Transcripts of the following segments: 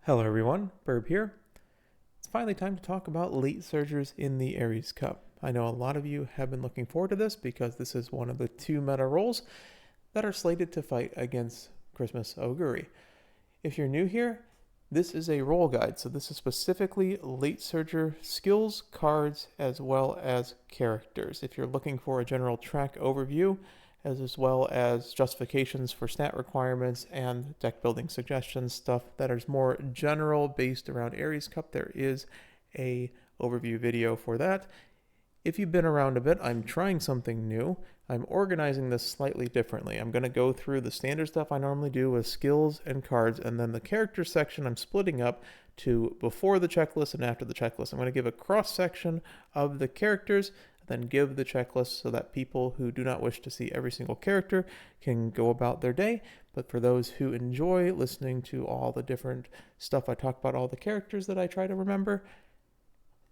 Hello everyone, Burb here. It's finally time to talk about late surgers in the ARIES Cup. I know a lot of you have been looking forward to this because this is one of the two meta roles that are slated to fight against Christmas Oguri. If you're new here, this is a role guide, so this is specifically late surger skills, cards, as well as characters. If you're looking for a general track overview, as well as justifications for stat requirements and deck building suggestions, stuff that is more general based around ARIES Cup, there is a overview video for that. If you've been around a bit, I'm trying something new. I'm organizing this slightly differently. I'm going to go through the standard stuff I normally do with skills and cards, and then the character section I'm splitting up to before the checklist and after the checklist. I'm going to give a cross section of the characters, then give the checklist so that people who do not wish to see every single character can go about their day. But for those who enjoy listening to all the different stuff I talk about, all the characters that I try to remember,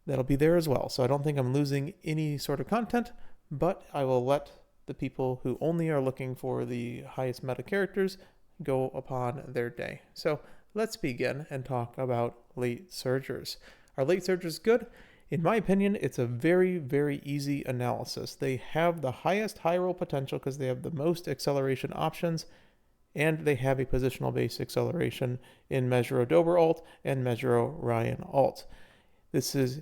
that'll be there as well. So I don't think I'm losing any sort of content, but I will let the people who only are looking for the highest meta characters go upon their day. So let's begin and talk about late surgers. Are late surgers good? In my opinion, it's a very, very easy analysis. They have the highest high roll potential because they have the most acceleration options, and they have a positional-based acceleration in Mejuro Dober alt and Mejuro Ryan alt. This is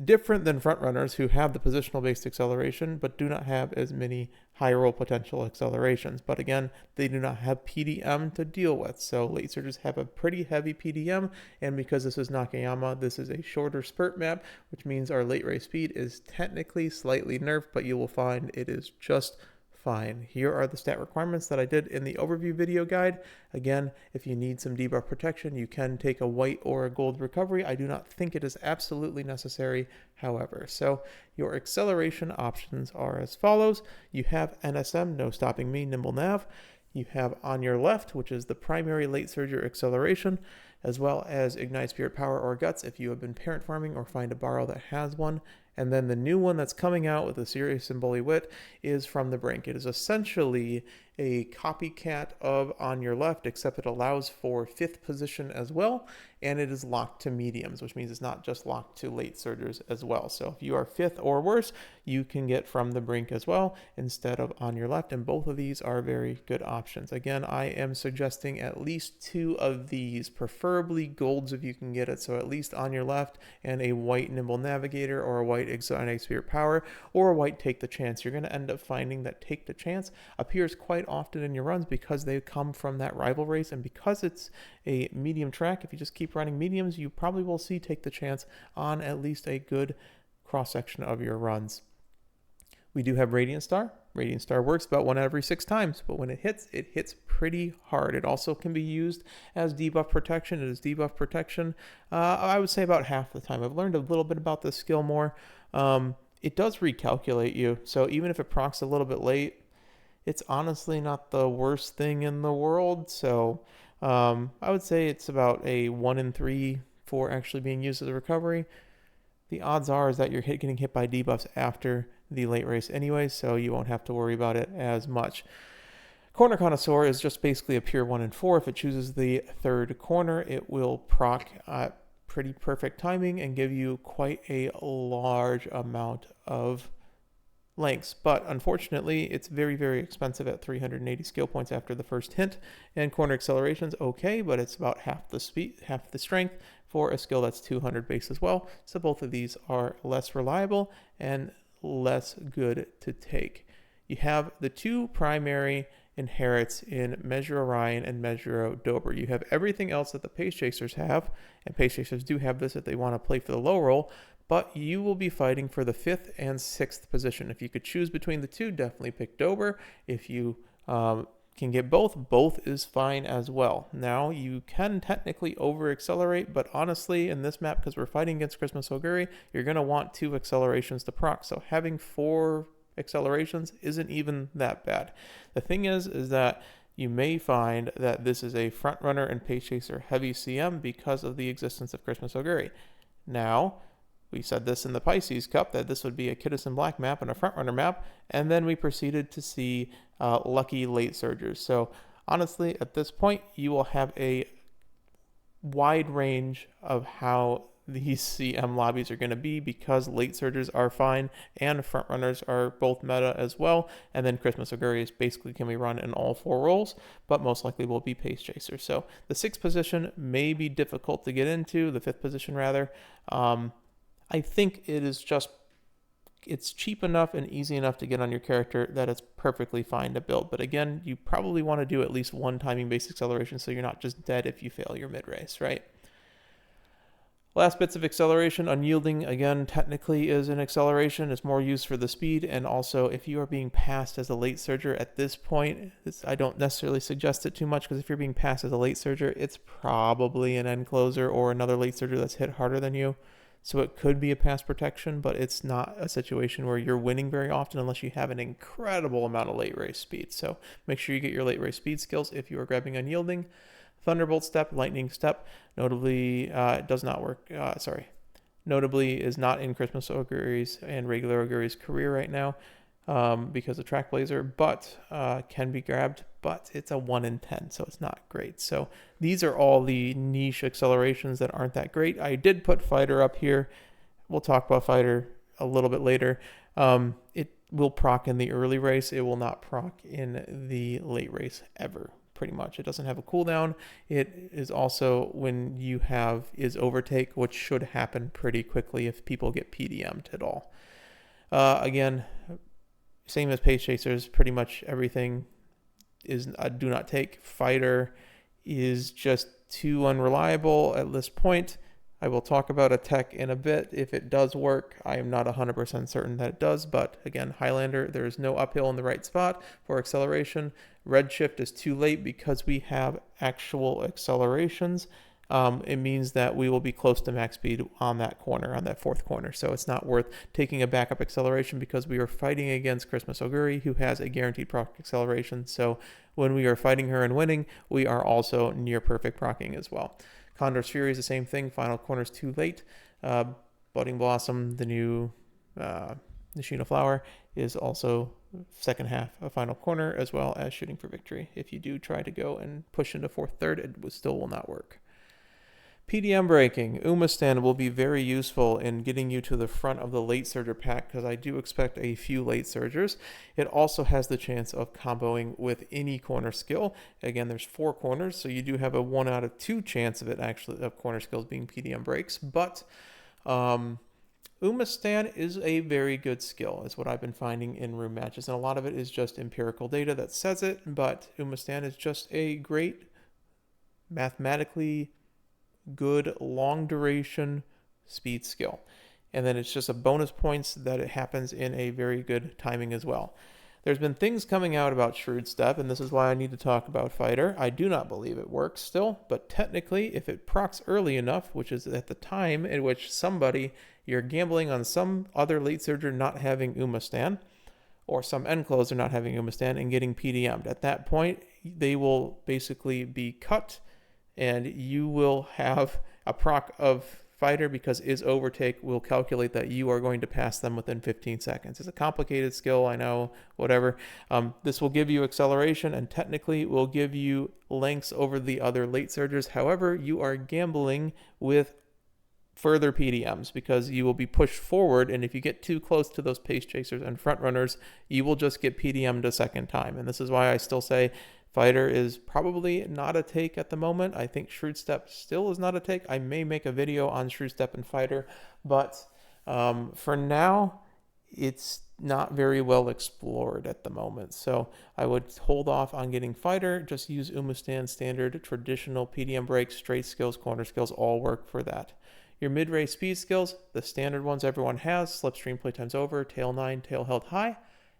different than frontrunners who have the positional-based acceleration but do not have as many high roll potential accelerations. But again, they do not have PDM to deal with. So late surgers have a pretty heavy PDM, and because this is Nakayama, this is a shorter spurt map, which means our late race speed is technically slightly nerfed, but you will find it is just fine. Here are the stat requirements that I did in the overview video guide. Again, if you need some debuff protection, you can take a white or a gold recovery. I do not think it is absolutely necessary, however. So your acceleration options are as follows. You have NSM, no stopping me, nimble nav. You have on your left, which is the primary late surger acceleration, as well as ignite spirit power or guts if you have been parent farming or find a borrow that has one. And then the new one that's coming out with a serious symbol wit is from the brink. It is essentially a copycat of on your left, except it allows for 5th position as well, and it is locked to mediums, which means it's not just locked to late surgers as well. So if you are 5th or worse, you can get from the brink as well instead of on your left, and both of these are very good options. Again, I am suggesting at least 2 of these, preferably golds if you can get it, so at least on your left and a white nimble navigator or a white exotic spirit power or a white take the chance. You're going to end up finding that take the chance appears quite often in your runs because they come from that rival race, and because it's a medium track, if you just keep running mediums, you probably will see take the chance on at least a good cross section of your runs. We do have Radiant Star. Radiant Star works about 1 every 6 times, but when it hits pretty hard. It also can be used as debuff protection. It is debuff protection, I would say about half the time. I've learned a little bit about this skill more. It does recalculate you, so even if it procs a little bit late, it's honestly not the worst thing in the world. So I would say it's about a 1 in 3 for actually being used as a recovery. The odds are is that you're getting hit by debuffs after the late race anyway, so you won't have to worry about it as much. Corner Connoisseur is just basically a pure 1 in 4. If it chooses the 3rd corner, it will proc at pretty perfect timing and give you quite a large amount of lengths, but unfortunately it's very, very expensive at 380 skill points after the first hint. And corner acceleration's okay, but it's about half the speed, half the strength for a skill that's 200 base as well. So both of these are less reliable and less good to take. You have the 2 primary inherits in Mejuro Ryan and Mejuro Dober. You have everything else that the Pace Chasers have, and Pace Chasers do have this if they want to play for the low roll, but you will be fighting for the 5th and 6th position. If you could choose between the 2, definitely pick Dober. If you can get both is fine as well. Now, you can technically over-accelerate, but honestly, in this map, because we're fighting against Christmas Oguri, you're going to want 2 accelerations to proc, so having 4 accelerations isn't even that bad. The thing is that you may find that this is a front runner and pace chaser heavy CM because of the existence of Christmas Oguri. Now, we said this in the Pisces Cup, that this would be a Kidison Black map and a frontrunner map, and then we proceeded to see lucky late surgers. So honestly, at this point, you will have a wide range of how these CM lobbies are going to be, because late surgers are fine and front runners are both meta as well. And then Christmas Augurius basically can be run in all 4 roles, but most likely will be pace chasers. So the 6th position may be difficult to get into, the 5th position rather. I think it's cheap enough and easy enough to get on your character that it's perfectly fine to build. But again, you probably want to do at least one timing based acceleration so you're not just dead if you fail your mid race, right? Last bits of acceleration. Unyielding, again, technically is an acceleration. It's more used for the speed, and also if you are being passed as a late surger at this point, I don't necessarily suggest it too much, because if you're being passed as a late surger, it's probably an end closer or another late surger that's hit harder than you. So it could be a pass protection, but it's not a situation where you're winning very often unless you have an incredible amount of late race speed. So make sure you get your late race speed skills if you are grabbing Unyielding. Thunderbolt step, lightning step, notably does not work. Notably is not in Christmas Auguries and regular Auguries career right now because of Track Blazer, but can be grabbed, but it's a 1 in 10, so it's not great. So these are all the niche accelerations that aren't that great. I did put Fighter up here. We'll talk about Fighter a little bit later. It will proc in the early race. It will not proc in the late race ever. Pretty much. It doesn't have a cooldown. It is also when you have is overtake, which should happen pretty quickly if people get PDM'd at all. Again, same as pace chasers, pretty much everything is a do not take. Fighter is just too unreliable at this point. I will talk about a tech in a bit. If it does work, I am not 100% certain that it does, but again, Highlander, there is no uphill in the right spot for acceleration. Redshift is too late because we have actual accelerations. It means that we will be close to max speed on that corner, on that 4th corner. So it's not worth taking a backup acceleration because we are fighting against Christmas Auguri, who has a guaranteed proc acceleration. So when we are fighting her and winning, we are also near perfect procking as well. Condor's Fury is the same thing. Final corner is too late. Budding Blossom, the new Nishina Flower, is also second half a final corner, as well as Shooting for Victory. If you do try to go and push into 4th, 3rd, it still will not work. PDM breaking. Umamusume will be very useful in getting you to the front of the late surger pack, because I do expect a few late surgers. It also has the chance of comboing with any corner skill. Again, there's 4 corners, so you do have a 1 out of 2 chance of corner skills being PDM breaks. But Umamusume is a very good skill, is what I've been finding in room matches, and a lot of it is just empirical data that says it. But Umamusume is just a great, mathematically good long duration speed skill, and then it's just a bonus points that it happens in a very good timing as well. There's been things coming out about Shrewd Step, and this is why I need to talk about Fighter. I do not believe it works still, but technically if it procs early enough, which is at the time in which you're gambling on some other late surger not having Umamusume, or some end closer not having Umamusume and getting PDM'd, at that point they will basically be cut, and you will have a proc of Fighter, because is overtake will calculate that you are going to pass them within 15 seconds. It's a complicated skill, I know, whatever. This will give you acceleration, and technically will give you lengths over the other late surgers. However, you are gambling with further PDMs because you will be pushed forward, and if you get too close to those pace chasers and front runners, you will just get PDM'd a second time. And this is why I still say Fighter is probably not a take at the moment. I think Shrewd Step still is not a take. I may make a video on Shrewd Step and Fighter, but for now, it's not very well explored at the moment. So I would hold off on getting Fighter. Just use Umamusume standard, traditional PDM breaks, straight skills, corner skills, all work for that. Your mid-race speed skills, the standard ones everyone has, Slipstream playtime's over, tail 9, tail held high,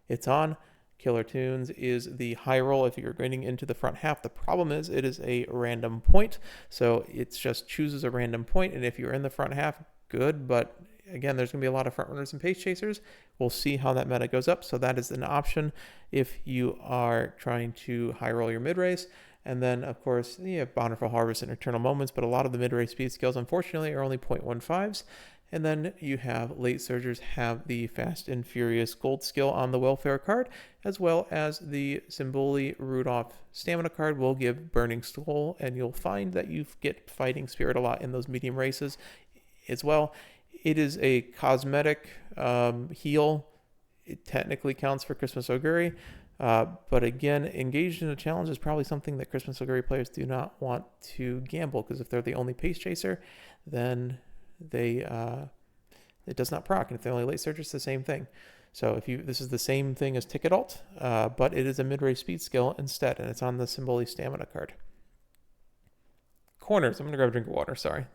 it's on. Killer Tunes is the high roll if you're getting into the front half. The problem is it is a random point, so it just chooses a random point, and if you're in the front half, good, but again, there's going to be a lot of front runners and pace chasers. We'll see how that meta goes up, so that is an option if you are trying to high roll your mid race. And then, of course, you have Bountiful Harvest and Eternal Moments, but a lot of the mid-race speed skills, unfortunately, are only 0.15s. And then you have Late Surgers have the Fast and Furious Gold skill on the Welfare card, as well as the Symboli Rudolph Stamina card will give Burning Soul, and you'll find that you get Fighting Spirit a lot in those medium races as well. It is a cosmetic heal. It technically counts for Christmas Augury. But again, engaged in a challenge is probably something that Christmas Augury players do not want to gamble, because if they're the only pace chaser, then it does not proc, and if they're only Late Surger, it's the same thing. So this is the same thing as Ticket Alt, but it is a mid-race speed skill instead, and it's on the Symboli Stamina card. Corners. I'm gonna grab a drink of water. Sorry.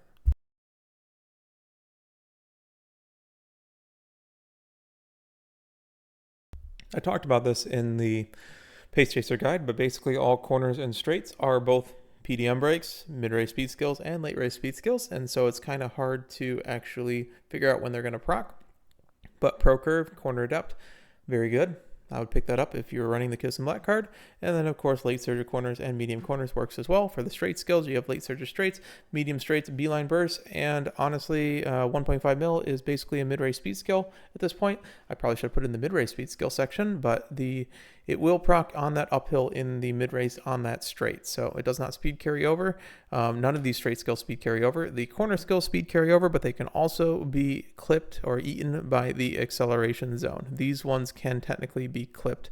I talked about this in the Pace Chaser guide, but basically all corners and straights are both PDM breaks, mid-race speed skills, and late-race speed skills, and so it's kind of hard to actually figure out when they're going to proc. But Pro Curve, Corner Adept, very good. I would pick that up if you were running the Kiss and Black card. And then, of course, Late Surger corners and medium corners works as well. For the straight skills, you have Late Surger straights, medium straights, beeline bursts, and honestly, 1.5 mil is basically a mid-race speed skill at this point. I probably should have put it in the mid-race speed skill section, but it will proc on that uphill in the mid-race on that straight. So it does not speed carry over. None of these straight skills speed carry over. The corner skills speed carry over, but they can also be clipped or eaten by the acceleration zone. These ones can technically be clipped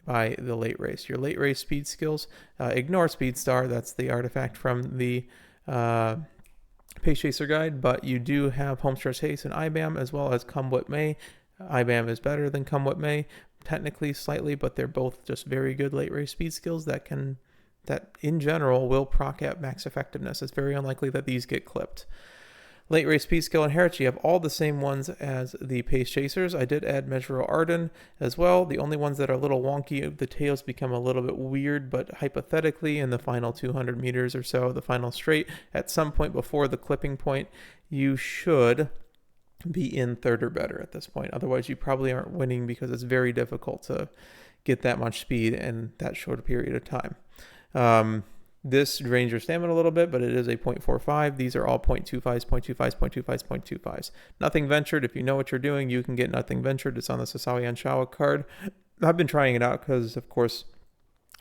by the late race. Your late race speed skills, ignore Speed Star. That's the artifact from the Pace Chaser guide, but you do have Homestretch Haste and IBAM, as well as Come What May. IBAM is better than Come What May, technically slightly, but they're both just very good late race speed skills that in general will proc at max effectiveness. It's very unlikely that these get clipped. Late race speed skill inherits, you have all the same ones as the Pace Chasers. I did add Measurable Arden as well. The only ones that are a little wonky, the tails become a little bit weird, but hypothetically in the final 200 meters or so, the final straight, at some point before the clipping point, you should be in third or better at this point. Otherwise, you probably aren't winning, because it's very difficult to get that much speed in that short a period of time. This drains your stamina a little bit, but it is a 0.45. These are all 0.25s, 0.25s, 0.25s, 0.25s. Nothing Ventured. If you know what you're doing, you can get Nothing Ventured. It's on the Sasawi Anshawa card. I've been trying it out because, of course,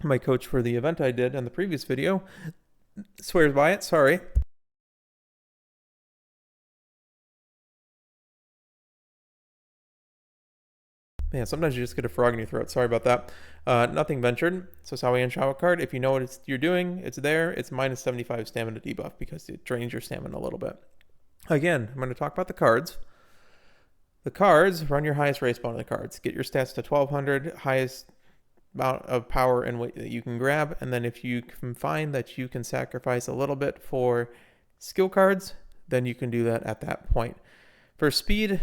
my coach for the event I did in the previous video swears by it. Sorry. Man, sometimes you just get a frog in your throat. Sorry about that. Nothing Ventured. So Sawi and Shawa card. If you know what you're doing, it's there. It's minus 75 stamina debuff because it drains your stamina a little bit. Again, I'm going to talk about the cards. The cards, run your highest race bonus cards. Get your stats to 1200, highest amount of power and weight that you can grab. And then if you can find that you can sacrifice a little bit for skill cards, then you can do that at that point. For speed,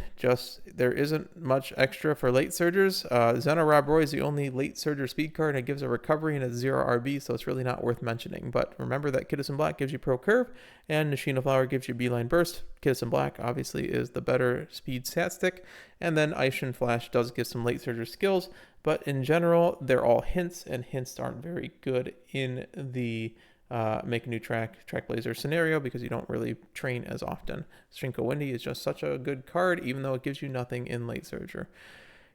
there isn't much extra for late surgers. Zeno Rob Roy is the only late surger speed card, and it gives a recovery and a 0 RB, so it's really not worth mentioning. But remember that Kiddison Black gives you Pro Curve, and Nishina Flower gives you Beeline Burst. Kiddison Black obviously is the better speed stat stick, and then Aishin Flash does give some late surger skills, but in general, they're all hints, and hints aren't very good in the make a new track blazer scenario, because you don't really train as often. Strinko Windy is just such a good card, even though it gives you nothing in late surger.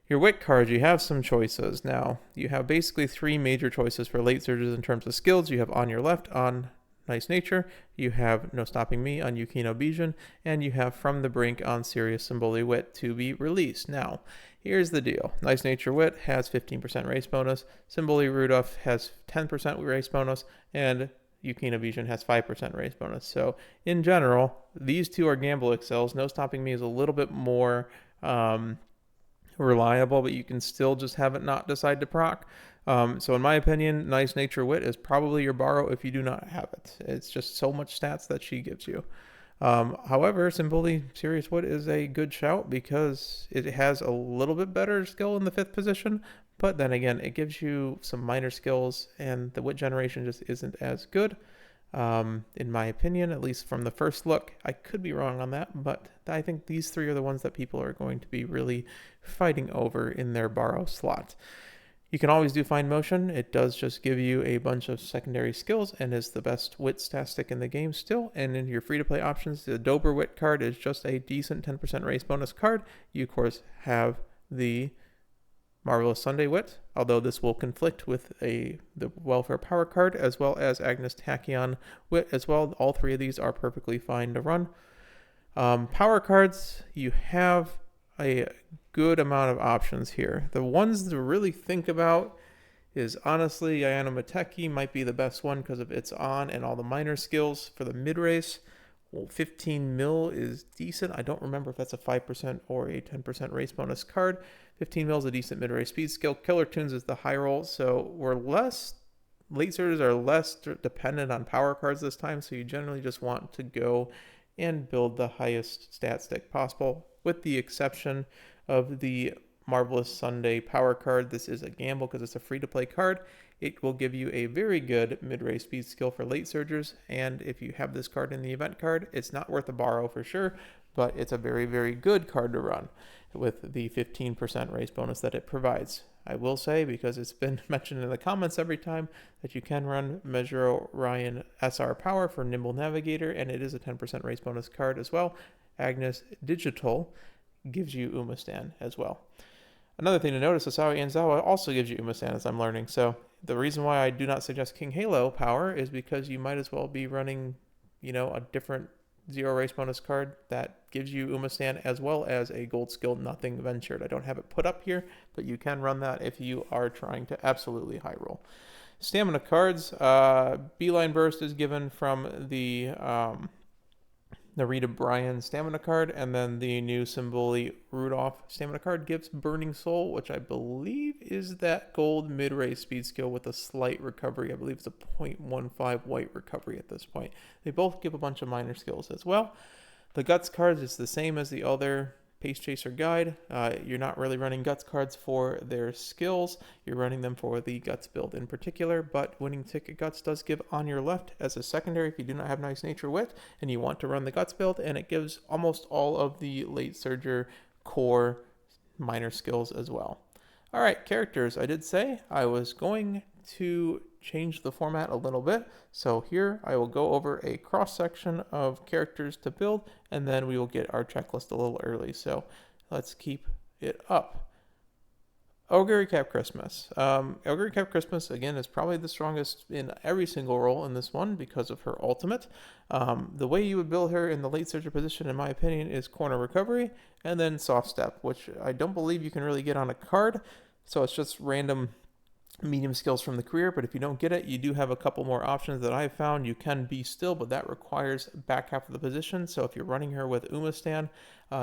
Your WIT cards, you have some choices. Now, you have basically 3 major choices for late surgers in terms of skills. You have On Your Left on Nice Nature, you have No Stopping Me on Yukino Bijin, and you have From the Brink on Serious Symboli Wit to be released. Now, here's the deal. Nice Nature Wit has 15% race bonus, Symboli Rudolph has 10% race bonus, and Yukino Bijin has 5% race bonus. So in general, these two are gamble excels. No Stopping Me is a little bit more reliable, but you can still just have it not decide to proc. So in my opinion, Nice Nature Wit is probably your borrow if you do not have it. It's just so much stats that she gives you. However, Symboli Serious Wit is a good shout because it has a little bit better skill in the 5th position, but then again, it gives you some minor skills, and the wit generation just isn't as good, in my opinion, at least from the first look. I could be wrong on that, but I think these 3 are the ones that people are going to be really fighting over in their borrow slot. You can always do Find Motion. It does just give you a bunch of secondary skills and is the best wit statistic in the game still. And in your free-to-play options, the Dober Wit card is just a decent 10% race bonus card. You, of course, have the Marvelous Sunday Wit, although this will conflict with the Welfare Power card, as well as Agnes Tachyon Wit as well. All three of these are perfectly fine to run. Power cards, you have a good amount of options here. The ones to really think about is honestly Ayano Mateki might be the best one because of its on and all the minor skills. For the mid-race, well, 15 mil is decent. I don't remember if that's a 5% or a 10% race bonus card. 15 mil is a decent mid-race speed skill. Killer Tunes is the high roll, so late surges are less dependent on power cards this time, so you generally just want to go and build the highest stat stick possible, with the exception of the Marvelous Sunday Power card. This is a gamble because it's a free-to-play card. It will give you a very good mid-race speed skill for late surgers, and if you have this card in the event card, it's not worth a borrow for sure, but it's a very, very good card to run with the 15% race bonus that it provides. I will say, because it's been mentioned in the comments every time, that you can run Measure Ryan SR Power for Nimble Navigator, and it is a 10% race bonus card as well. Agnes Digital gives you Umastan as well. Another thing to notice, Asawi Anzawa also gives you Umastan, as I'm learning. So the reason why I do not suggest King Halo Power is because you might as well be running, a different 0 race bonus card that gives you Umastan, as well as a gold skill Nothing Ventured. I don't have it put up here, but you can run that if you are trying to absolutely high roll. Stamina cards, Beeline Burst is given from the Rita Bryan stamina card, and then the new Symboli Rudolph stamina card gives Burning Soul, which I believe is that gold mid-race speed skill with a slight recovery. I believe it's a 0.15 white recovery at this point. They both give a bunch of minor skills as well. The Guts cards is the same as the other Pace Chaser guide. You're not really running Guts cards for their skills. You're running them for the Guts build in particular, but Winning Ticket Guts does give On Your Left as a secondary if you do not have Nice Nature Wit and you want to run the Guts build, and it gives almost all of the late surger core minor skills as well. All right, characters. I did say I was going to change the format a little bit, so here I will go over a cross section of characters to build, and then we will get our checklist a little early, so let's keep it up. Augury Cap Christmas. Augury Cap Christmas, again, is probably the strongest in every single role in this one because of her ultimate. The way you would build her in the late surger position, in my opinion, is Corner Recovery and then Soft Step, which I don't believe you can really get on a card, so it's just random medium skills from the career. But if you don't get it, you do have a couple more options that I've found. You can be still, but that requires back half of the position, so if you're running her with Umastan,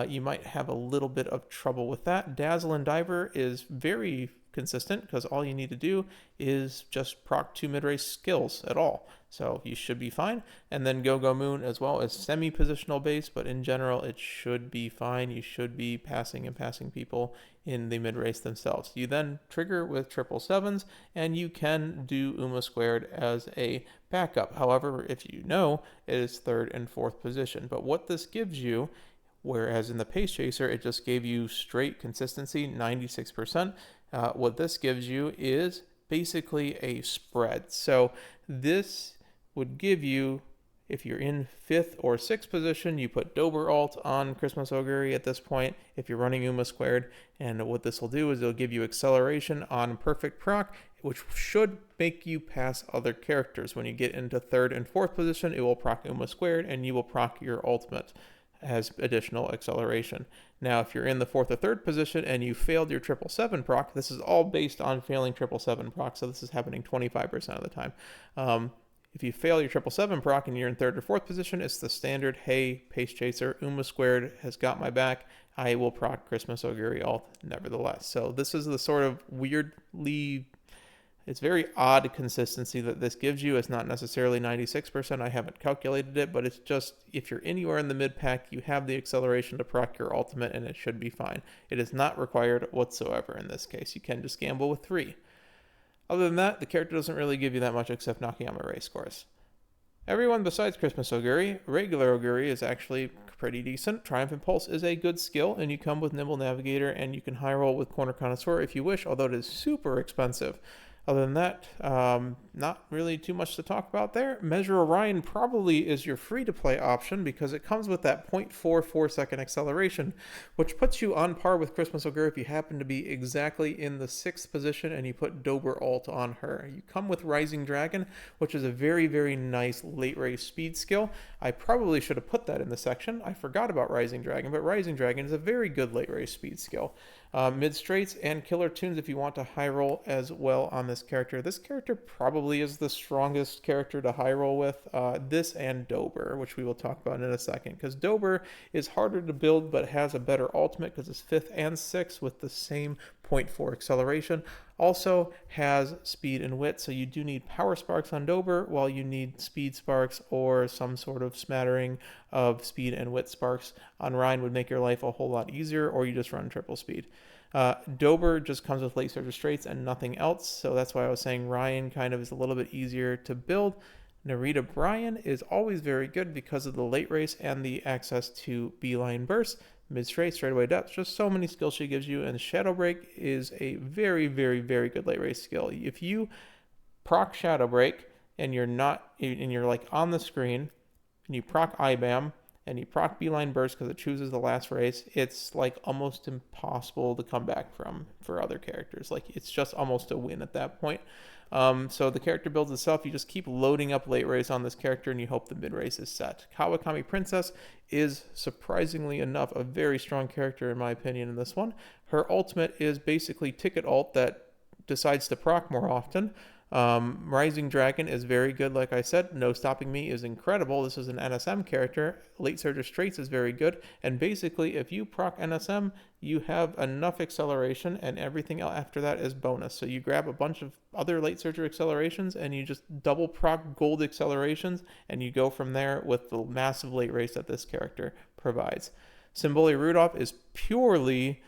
you might have a little bit of trouble with that. Dazzle and Diver is very consistent because all you need to do is just proc 2 mid-race skills at all, so you should be fine. And then Go-Go Moon as well is semi-positional based, but in general it should be fine. You should be passing people in the mid-race themselves. You then trigger with 777s, and you can do Uma Squared as a backup. However, if you know, it is 3rd and 4th position. But what this gives you, whereas in the Pace Chaser it just gave you straight consistency, 96%, what this gives you is basically a spread. So this would give you, if you're in 5th or 6th position, you put Dober Alt on Christmas Augury at this point if you're running Uma Squared, and what this will do is it'll give you acceleration on Perfect Proc, which should make you pass other characters. When you get into 3rd and 4th position, it will proc Uma Squared, and you will proc your ultimate as additional acceleration. Now, if you're in the 4th or 3rd position and you failed your 777 proc, this is all based on failing 777 proc, so this is happening 25% of the time. If you fail your 777 proc and you're in 3rd or 4th position, it's the standard, hey, Pace Chaser, Uma Squared has got my back, I will proc Christmas Augury Alt nevertheless. So this is the sort of it's very odd consistency that this gives you. It's not necessarily 96%. I haven't calculated it, but it's just, if you're anywhere in the mid pack, you have the acceleration to proc your ultimate, and it should be fine. It is not required whatsoever in this case. You can just gamble with 3. Other than that, the character doesn't really give you that much except Nakayama race scores. Everyone besides Christmas Augury, regular Augury, is actually pretty decent. Triumph Impulse is a good skill, and you come with Nimble Navigator, and you can high roll with Corner Connoisseur if you wish, although it is super expensive. Other than that, not really too much to talk about there. Measure Orion probably is your free-to-play option because it comes with that 0.44 second acceleration, which puts you on par with Christmas Ogre if you happen to be exactly in the 6th position and you put Dober Alt on her. You come with Rising Dragon, which is a very, very nice late race speed skill. I probably should have put that in the section. I forgot about Rising Dragon, but Rising Dragon is a very good late race speed skill. Mid straights and killer tunes if you want to high roll as well on this character. This character probably is the strongest character to high roll with, this and Dober, which we will talk about in a second, because Dober is harder to build but has a better ultimate because it's 5th and 6th with the same 0.4 acceleration. Also has speed and wit, so you do need power sparks on Dober while you need speed sparks or some sort of smattering of speed and wit sparks on Ryan would make your life a whole lot easier, or you just run triple speed. Dober just comes with late surge straights and nothing else, so that's why I was saying Ryan kind of is a little bit easier to build. Narita Bryan is always very good because of the late race and the access to beeline burst. Mid straight, straightaway depth, just so many skills she gives you, and Shadow Break is a very, very, very good late race skill. If you proc Shadow Break and you're like on the screen and you proc IBAM and you proc Beeline Burst because it chooses the last race, it's like almost impossible to come back from for other characters. Like it's just almost a win at that point. So the character builds itself. You just keep loading up late race on this character and you hope the mid race is set. Kawakami Princess is surprisingly enough a very strong character in my opinion in this one. Her ultimate is basically ticket ult that decides to proc more often. Rising Dragon is very good, like I said. No Stopping Me is incredible. This is an NSM character. Late Surge Straights is very good. And basically, if you proc NSM, you have enough acceleration, and everything after that is bonus. So you grab a bunch of other Late Surger accelerations, and you just double proc gold accelerations, and you go from there with the massive late race that this character provides. Symboli Rudolph is purely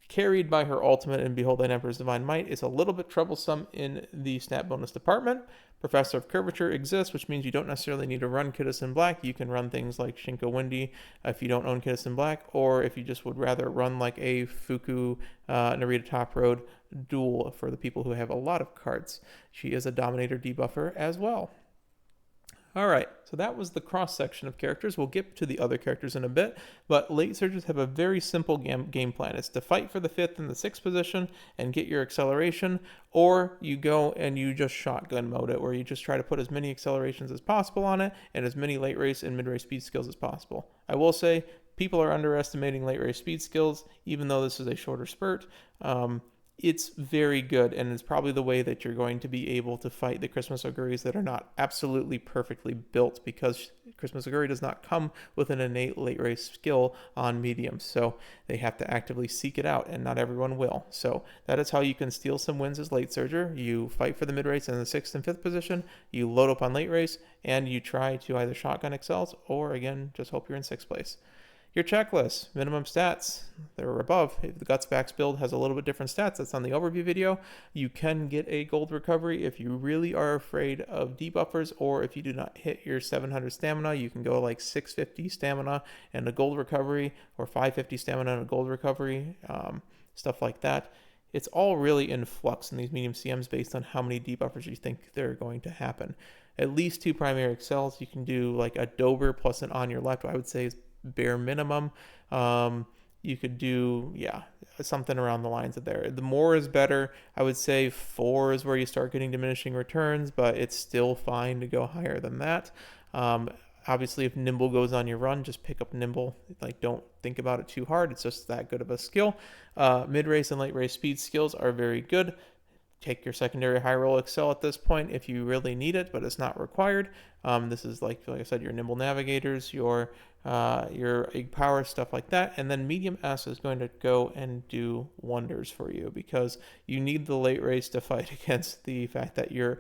carried by her ultimate in Behold Thine Emperor's Divine Might. It's a little bit troublesome in the stat bonus department. Professor of Curvature exists, which means you don't necessarily need to run Kidus in Black. You can run things like Shinko Windy if you don't own Kidus in Black, or if you just would rather run like a Fuku Narita Top Road duel for the people who have a lot of cards. She is a Dominator debuffer as well. All right, so that was the cross-section of characters. We'll get to the other characters in a bit, but late surges have a very simple game plan. It's to fight for the 5th and the 6th position and get your acceleration, or you go and you just shotgun mode it, where you just try to put as many accelerations as possible on it and as many late race and mid-race speed skills as possible. I will say, people are underestimating late race speed skills, even though this is a shorter spurt. It's very good, and it's probably the way that you're going to be able to fight the Christmas Auguries that are not absolutely perfectly built, because Christmas Augury does not come with an innate late race skill on mediums, so they have to actively seek it out, and not everyone will. So that is how you can steal some wins as late surger. You fight for the mid race in the 6th and 5th position, you load up on late race, and you try to either shotgun excels or, again, just hope you're in 6th place. Your checklist, minimum stats, they're above. If the Guts Vax build has a little bit different stats, that's on the overview video. You can get a gold recovery if you really are afraid of debuffers, or if you do not hit your 700 stamina, you can go like 650 stamina and a gold recovery, or 550 stamina and a gold recovery, stuff like that. It's all really in flux in these medium CMs based on how many debuffers you think they're going to happen. At least 2 primary excels. You can do like a Dober plus an on your left, I would say is bare minimum. You could do, something around the lines of there. The more is better. I would say 4 is where you start getting diminishing returns, but it's still fine to go higher than that. Obviously, if Nimble goes on your run, just pick up Nimble. Like, don't think about it too hard. It's just that good of a skill. Mid-race and late-race speed skills are very good. Take your secondary high roll excel at this point if you really need it, but it's not required. This is like I said, your nimble navigators, your egg power, stuff like that. And then medium S is going to go and do wonders for you, because you need the late race to fight against the fact that you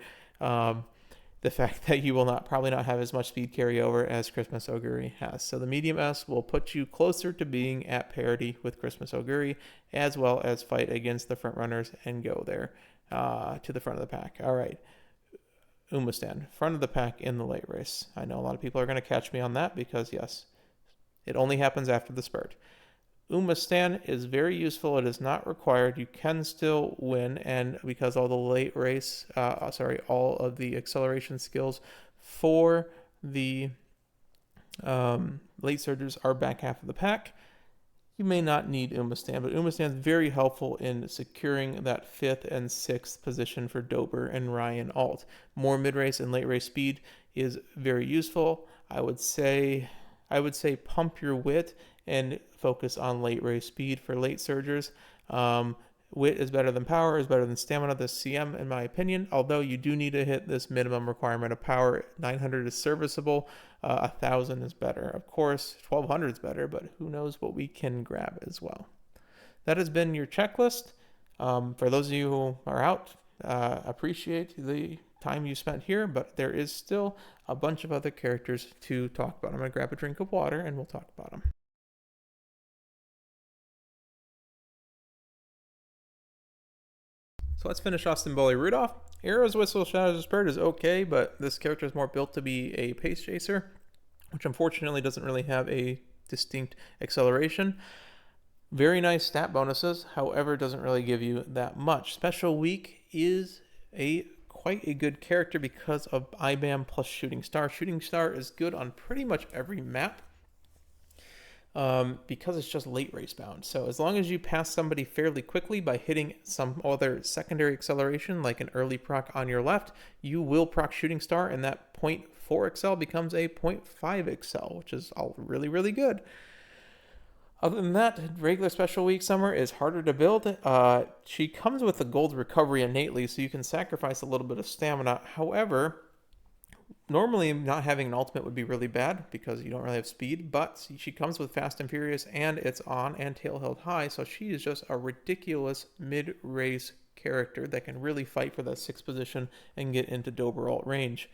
will probably not have as much speed carryover as Christmas Augury has. So the medium S will put you closer to being at parity with Christmas Augury, as well as fight against the front runners and go there to the front of the pack. All right. Umamusume, front of the pack in the late race. I know a lot of people are going to catch me on that because, yes, it only happens after the spurt. Umamusume is very useful. It is not required. You can still win, and because all the late race, all of the acceleration skills for the late surgers are back half of the pack, you may not need Umamusume, but Umamusume is very helpful in securing that 5th and 6th position for Dober and Ryan alt. More mid-race and late race speed is very useful. I would say pump your wit and focus on late race speed for late surgers. Wit is better than power, is better than stamina, this CM in my opinion, although you do need to hit this minimum requirement of power. 900 is serviceable, 1000 is better. Of course, 1200 is better, but who knows what we can grab as well. That has been your checklist. For those of you who are out, appreciate the time you spent here, but there is still a bunch of other characters to talk about. I'm going to grab a drink of water and we'll talk about them. So let's finish off Symboli Rudolph. Arrows, Whistle, Shadows, Spurt is okay, but this character is more built to be a pace chaser, which unfortunately doesn't really have a distinct acceleration. Very nice stat bonuses, however, doesn't really give you that much. Special Week is quite a good character because of IBAM plus Shooting Star. Shooting Star is good on pretty much every map. Because it's just late race bound. So as long as you pass somebody fairly quickly by hitting some other secondary acceleration, like an early proc on your left, you will proc Shooting Star, and that 0.4 excel becomes a 0.5 excel, which is all really, really good. Other than that, regular Special Week Summer is harder to build. She comes with a gold recovery innately, so you can sacrifice a little bit of stamina. However, normally not having an ultimate would be really bad because you don't really have speed, but she comes with Fast and Furious, and it's on and tail held high, so she is just a ridiculous mid-race character that can really fight for that 6th position and get into Dober alt range.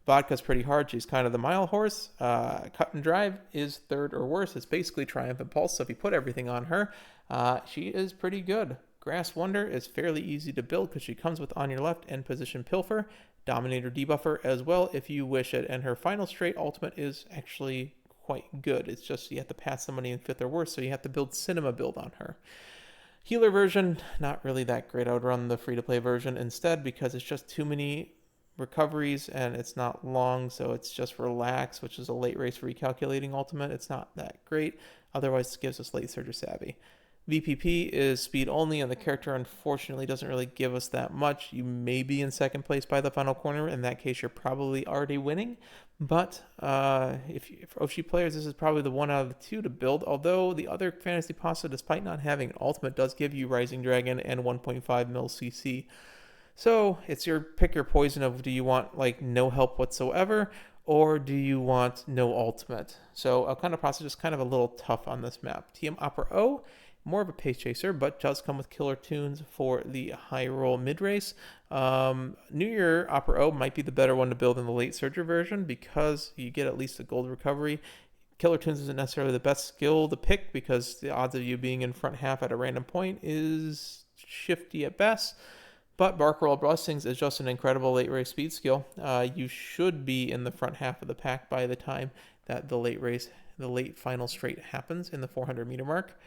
Vodka's pretty hard. She's kind of the mile horse. Cut and Drive is 3rd or worse. It's basically Triumphant Pulse, so if you put everything on her, she is pretty good. Grass Wonder is fairly easy to build because she comes with On Your Left and Position Pilfer. Dominator Debuffer as well if you wish it, and her final straight ultimate is actually quite good. It's just you have to pass somebody in 5th or worse, so you have to build Cinema build on her. Healer version, not really that great. I would run the free-to-play version instead because it's just too many recoveries and it's not long, so it's just Relax, which is a late race recalculating ultimate. It's not that great. Otherwise, it gives us late surger savvy. VPP is speed only, and the character unfortunately doesn't really give us that much. You may be in 2nd place by the final corner. In that case, you're probably already winning. But for OG players, this is probably the 1 out of the 2 to build. Although the other Fantasy Pasta, despite not having an ultimate, does give you Rising Dragon and 1.5 mil CC. So it's your pick your poison of, do you want like no help whatsoever, or do you want no ultimate? So Alcana Pasta is kind of a little tough on this map. TM Opera O, more of a pace chaser, but does come with killer tunes for the high roll mid race. New Year Opera O might be the better one to build in the late surger version because you get at least a gold recovery. Killer tunes isn't necessarily the best skill to pick because the odds of you being in front half at a random point is shifty at best. But Bark Roll Blessings is just an incredible late race speed skill. You should be in the front half of the pack by the time that the late final straight happens in the 400 meter mark.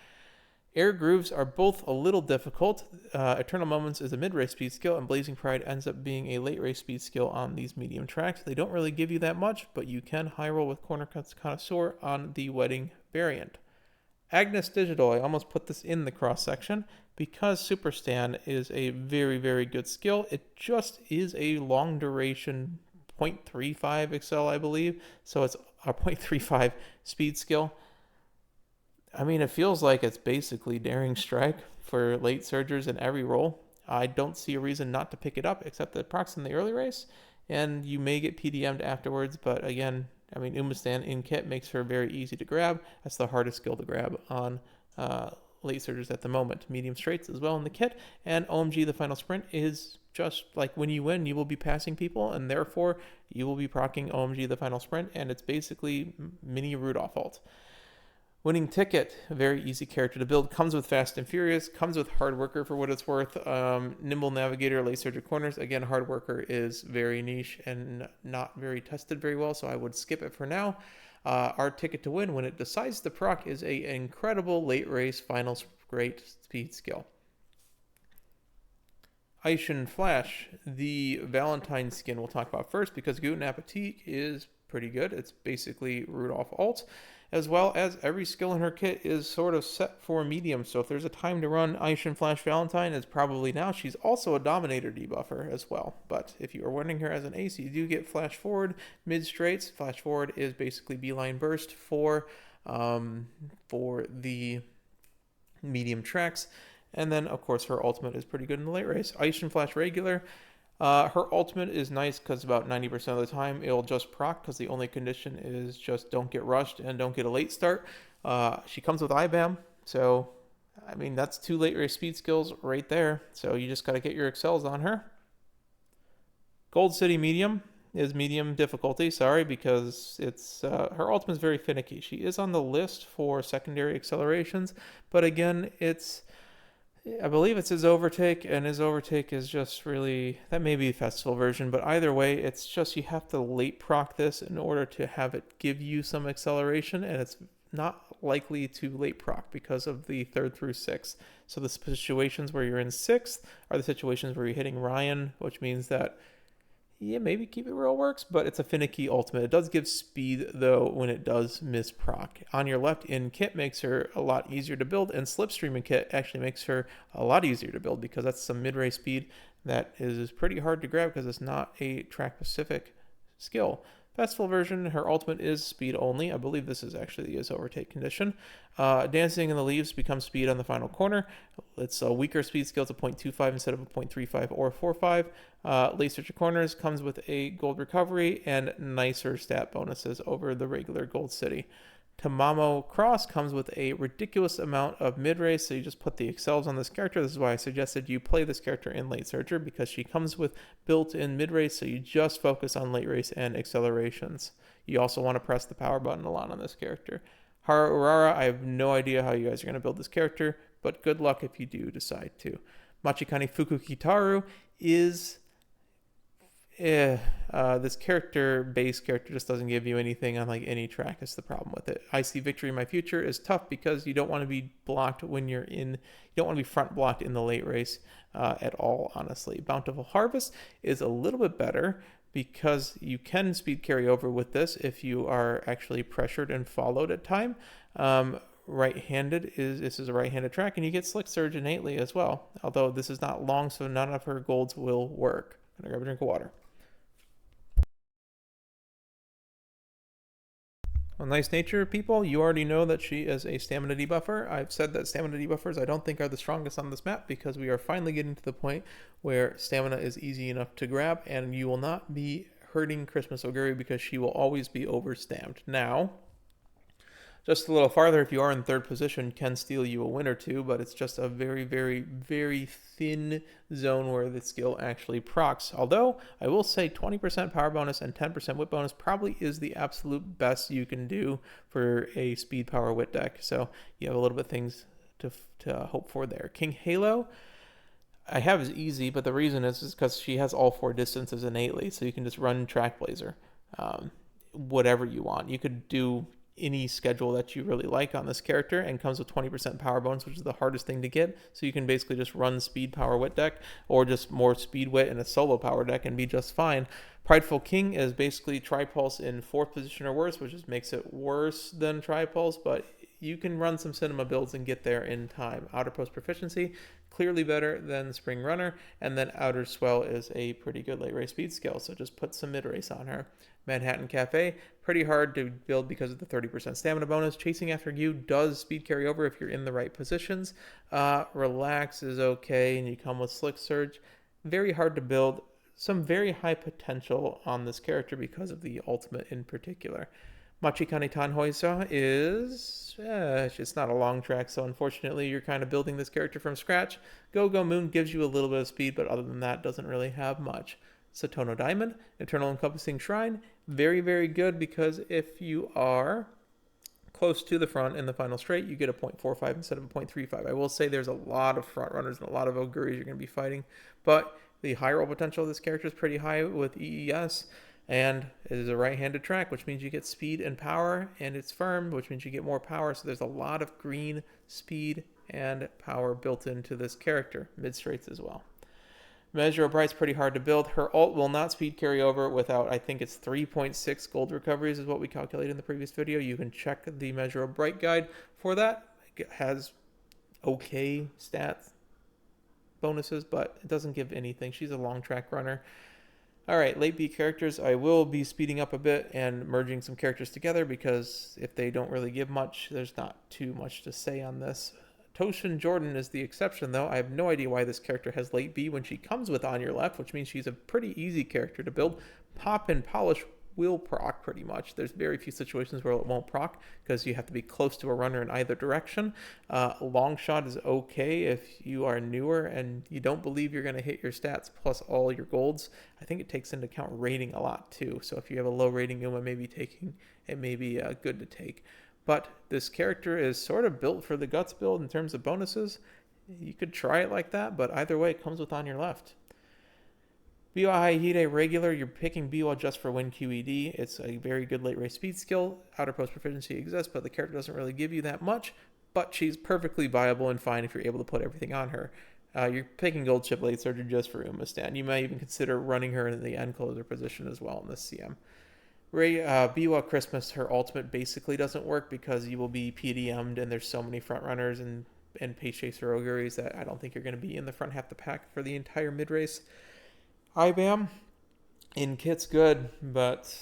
Air Grooves are both a little difficult. Eternal Moments is a mid-race speed skill, and Blazing Pride ends up being a late-race speed skill on these medium tracks. They don't really give you that much, but you can high roll with Corner Cuts Connoisseur on the Wedding variant. Agnes Digital, I almost put this in the cross-section because Super Stan is a very, very good skill. It just is a long-duration 0.35 excel, I believe, so it's a 0.35 speed skill. I mean, it feels like it's basically Daring Strike for late surgers in every role. I don't see a reason not to pick it up, except that it procs in the early race, and you may get PDM'd afterwards, but again, I mean, Umamusume in kit makes her very easy to grab. That's the hardest skill to grab on late surgers at the moment. Medium straights as well in the kit, and OMG, the final sprint, is just like when you win, you will be passing people, and therefore you will be proccing OMG, the final sprint, and it's basically mini Rudolph ult. Winning Ticket, a very easy character to build. Comes with Fast and Furious. Comes with Hard Worker for what it's worth. Nimble Navigator, Late Surge at Corners. Again, Hard Worker is very niche and not very tested very well, so I would skip it for now. Our ticket to win, when it decides to proc, is an incredible late race final great speed skill. Aishin Flash, the Valentine skin we'll talk about first because Guten Appetit is pretty good. It's basically Rudolph alt, as well as every skill in her kit is sort of set for medium. So if there's a time to run Aishin Flash Valentine, it's probably now. She's also a Dominator debuffer as well. But if you are running her as an ace, you do get Flash Forward, mid straights. Flash Forward is basically Beeline Burst for the medium tracks. And then, of course, her ultimate is pretty good in the late race. Aishin Flash Regular. Her ultimate is nice because about 90% of the time it'll just proc because the only condition is just don't get rushed and don't get a late start. She comes with IBAM, so, I mean, that's 2 late race speed skills right there. So you just got to get your excels on her. Gold City Medium is medium difficulty, sorry, because it's her ultimate is very finicky. She is on the list for secondary accelerations, but again, I believe it's his overtake, and his overtake is just really, that may be a festival version, but either way, it's just you have to late proc this in order to have it give you some acceleration, and it's not likely to late proc because of the 3rd through 6th. So the situations where you're in 6th are the situations where you're hitting Ryan, which means that, yeah, maybe Keep It Real works, but it's a finicky ultimate. It does give speed, though, when it does miss proc. On your left, in kit makes her a lot easier to build, and Slipstream in kit actually makes her a lot easier to build because that's some mid-race speed that is pretty hard to grab because it's not a track-specific skill. Festival version, her ultimate is speed only. I believe this is actually his overtake condition. Dancing in the Leaves becomes speed on the final corner. It's a weaker speed skill to 0.25 instead of a 0.35 or 4.5. Late Search of Corners comes with a gold recovery and nicer stat bonuses over the regular Gold City. Tamamo Cross comes with a ridiculous amount of mid-race, so you just put the excels on this character. This is why I suggested you play this character in Late Searcher, because she comes with built-in mid-race, so you just focus on late race and accelerations. You also want to press the power button a lot on this character. Hara Urara, I have no idea how you guys are going to build this character, but good luck if you do decide to. Machikani Fukukitaru is... this base character just doesn't give you anything on like any track. Is the problem with it. I See Victory in My Future is tough because you don't want to be blocked when you're in, you don't want to be front blocked in the late race at all, honestly. Bountiful Harvest is a little bit better because you can speed carry over with this if you are actually pressured and followed at time. Right-handed this is a right-handed track, and you get Slick Surge innately as well, although this is not long, so none of her golds will work. I'm gonna grab a drink of water. Well, nice nature, people. You already know that she is a stamina debuffer. I've said that stamina debuffers I don't think are the strongest on this map because we are finally getting to the point where stamina is easy enough to grab, and you will not be hurting Christmas Oguri because she will always be overstamped. Now, just a little farther, if you are in 3rd position, can steal you a win or two, but it's just a very, very, very thin zone where the skill actually procs. Although, I will say 20% power bonus and 10% wit bonus probably is the absolute best you can do for a speed power wit deck. So you have a little bit of things to hope for there. King Halo, I have is easy, but the reason is because she has all 4 distances innately, so you can just run Track Blazer. Whatever you want. You could do any schedule that you really like on this character, and comes with 20% power bonus, which is the hardest thing to get. So you can basically just run speed power wit deck or just more speed wit in a solo power deck and be just fine. Prideful King is basically Tripulse in 4th position or worse, which just makes it worse than Tripulse, but you can run some cinema builds and get there in time. Outer Post Proficiency, clearly better than Spring Runner, and then Outer Swell is a pretty good late race speed skill, so just put some mid race on her. Manhattan Cafe, pretty hard to build because of the 30% stamina bonus. Chasing After You does speed carry over if you're in the right positions. Relax is okay, and you come with Slick Surge. Very hard to build. Some very high potential on this character because of the ultimate in particular. Machikani Tanhoisa is, it's not a long track, so unfortunately you're kind of building this character from scratch. Go-Go Moon gives you a little bit of speed, but other than that, doesn't really have much. Satono Diamond, Eternal Encompassing Shrine, very, very good because if you are close to the front in the final straight, you get a 0.45 instead of a 0.35. I will say there's a lot of front runners and a lot of Auguries you're going to be fighting, but the high roll potential of this character is pretty high with EES, and it is a right-handed track, which means you get speed and power, and it's firm, which means you get more power. So there's a lot of green speed and power built into this character, mid-straights as well. Measure of Bright's pretty hard to build. Her ult will not speed carry over without, I think it's 3.6 gold recoveries is what we calculated in the previous video. You can check the Measure of Bright guide for that. It has okay stats bonuses, but it doesn't give anything. She's a long track runner. All right, late B characters, I will be speeding up a bit and merging some characters together because if they don't really give much, there's not too much to say on this. Toshin Jordan is the exception, though. I have no idea why this character has late B when she comes with On Your Left, which means she's a pretty easy character to build. Pop and Polish will proc pretty much. There's very few situations where it won't proc because you have to be close to a runner in either direction. Long Shot is okay if you are newer and you don't believe you're going to hit your stats plus all your golds. I think it takes into account rating a lot too. So if you have a low rating Uma may be taking, it may be good to take. But this character is sort of built for the Guts build in terms of bonuses. You could try it like that, but either way, it comes with On Your Left. Biwa HeyVae regular, you're picking Biwa just for win QED. It's a very good late race speed skill. Outer post proficiency exists, but the character doesn't really give you that much. But she's perfectly viable and fine if you're able to put everything on her. You're picking Gold Chip Late Surgery just for Umastan. You might even consider running her in the end closer position as well in this CM. Biwa Christmas, her ultimate basically doesn't work because you will be PDM'd and there's so many front runners and Pace Chaser Auguries that I don't think you're going to be in the front half of the pack for the entire mid race. IBAM in kit's good, but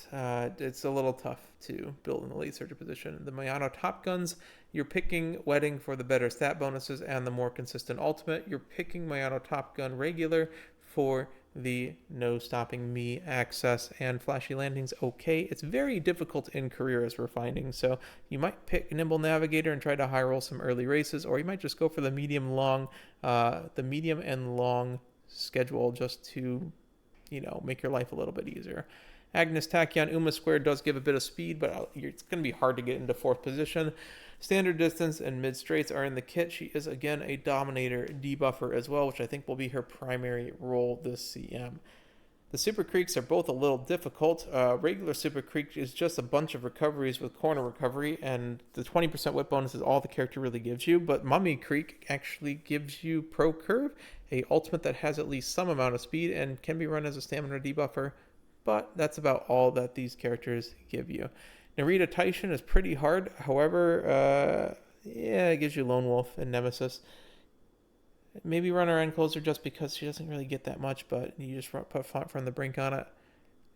it's a little tough to build in the late surger position. The Mayano Top Guns, you're picking Wedding for the better stat bonuses and the more consistent ultimate. You're picking Mayano Top Gun regular for the no stopping me access and flashy landings. Okay, it's very difficult in career as we're finding, so you might pick Nimble Navigator and try to high roll some early races, or you might just go for the medium and long schedule just to make your life a little bit easier. Agnes Tachyon Uma Squared does give a bit of speed, but it's going to be hard to get into fourth position. Standard distance and mid straights are in the kit. She is again a dominator debuffer as well, which I think will be her primary role this CM. The Super Creeks are both a little difficult. Regular Super Creek is just a bunch of recoveries with corner recovery, and the 20% whip bonus is all the character really gives you. But Mummy Creek actually gives you Pro Curve, a ultimate that has at least some amount of speed and can be run as a stamina debuffer. But that's about all that these characters give you. Narita Taishin is pretty hard. However, it gives you Lone Wolf and Nemesis. Maybe run her end closer just because she doesn't really get that much, but you just put Font from the Brink on it.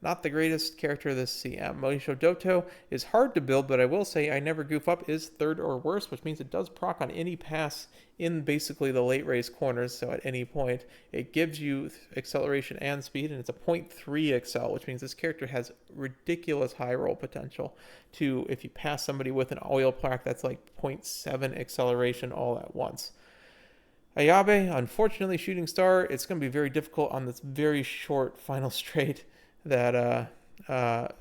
Not the greatest character this CM. Moisho Doto is hard to build, but I will say I Never Goof Up is third or worse, which means it does proc on any pass in basically the late race corners, so at any point. It gives you acceleration and speed, and it's a 0.3 excel, which means this character has ridiculous high roll potential to, if you pass somebody with an oil plaque, that's like 0.7 acceleration all at once. Ayabe, unfortunately, Shooting Star, it's going to be very difficult on this very short final straight that getting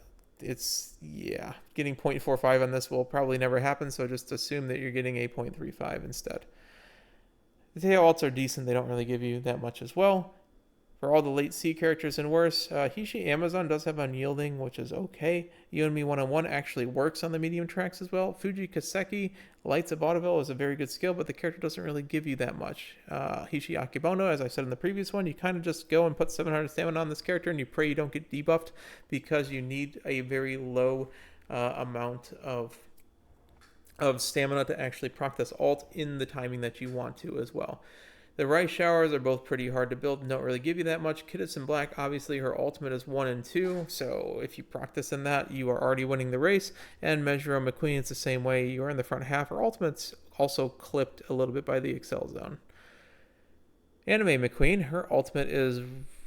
0.45 on this will probably never happen, so just assume that you're getting a 0.35 instead. The tail alts are decent, they don't really give you that much as well. For all the late C characters and worse, Hishi Amazon does have Unyielding, which is okay. You and Me 1-on-1 actually works on the medium tracks as well. Fuji Kaseki, Lights of Vaudeville is a very good skill, but the character doesn't really give you that much. Hishi Akibono, as I said in the previous one, you kind of just go and put 700 stamina on this character and you pray you don't get debuffed because you need a very low amount of stamina to actually proc this ult in the timing that you want to as well. The Rice Showers are both pretty hard to build and don't really give you that much. Kittison Black, obviously her ultimate is 1 and 2, so if you practice in that, you are already winning the race. And Measure McQueen, it's the same way. You're in the front half. Her ultimate's also clipped a little bit by the Excel Zone. Anime McQueen, her ultimate is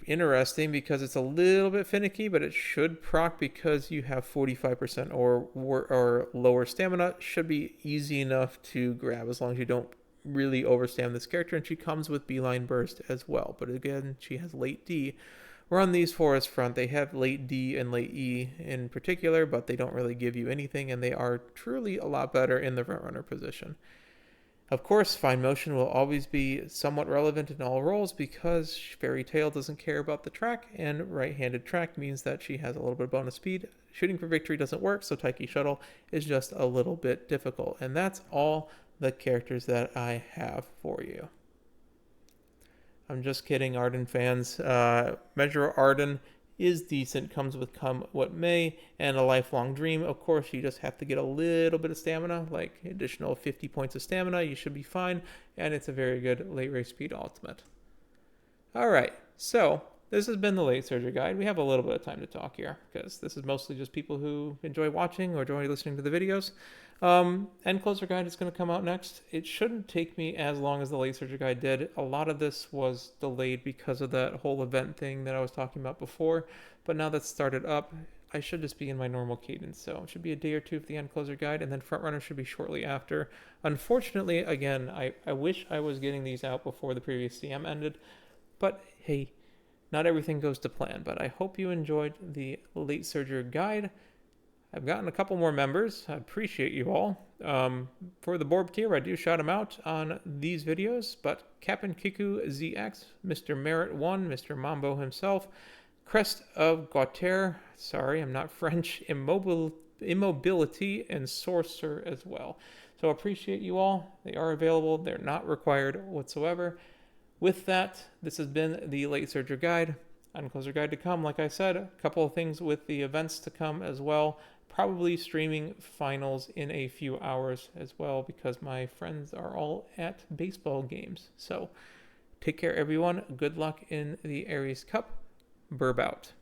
interesting because it's a little bit finicky, but it should proc because you have 45% or lower stamina. Should be easy enough to grab as long as you don't really overstand this character, and she comes with Beeline Burst as well, but again she has late D, run these Forest Front. They have late D and late E in particular, but they don't really give you anything, and they are truly a lot better in the front runner position. Of course, fine motion will always be somewhat relevant in all roles because Fairy Tail doesn't care about the track, and right-handed track means that she has a little bit of bonus speed. Shooting for victory doesn't work, so Taiki Shuttle is just a little bit difficult. And that's all the characters that I have for you. I'm just kidding, Arden fans. Measure Arden is decent, comes with Come What May, and a lifelong dream. Of course, you just have to get a little bit of stamina, like additional 50 points of stamina. You should be fine, and it's a very good late race speed ultimate. All right, so this has been the Late Surger Guide. We have a little bit of time to talk here, because this is mostly just people who enjoy watching or enjoy listening to the videos. End Closer Guide is going to come out next. It shouldn't take me as long as the Late Surger Guide did. A lot of this was delayed because of that whole event thing that I was talking about before, but now that's started up, I should just be in my normal cadence. So it should be a day or two for the End Closer Guide, and then Frontrunner should be shortly after. Unfortunately, again, I wish I was getting these out before the previous CM ended, but hey, not everything goes to plan. But I hope you enjoyed the Late Surger Guide. I've gotten a couple more members. I appreciate you all. For the Borb tier, I do shout them out on these videos, but Captain Kiku ZX, Mr. Merit 1, Mr. Mambo himself, Crest of Guater, sorry, I'm not French, Immobility, and Sorcerer as well. So I appreciate you all. They are available. They're not required whatsoever. With that, this has been the Late Surger Guide. End Closer Guide to come, like I said, a couple of things with the events to come as well. Probably streaming finals in a few hours as well because my friends are all at baseball games. So take care, everyone. Good luck in the Aries Cup. Burb out.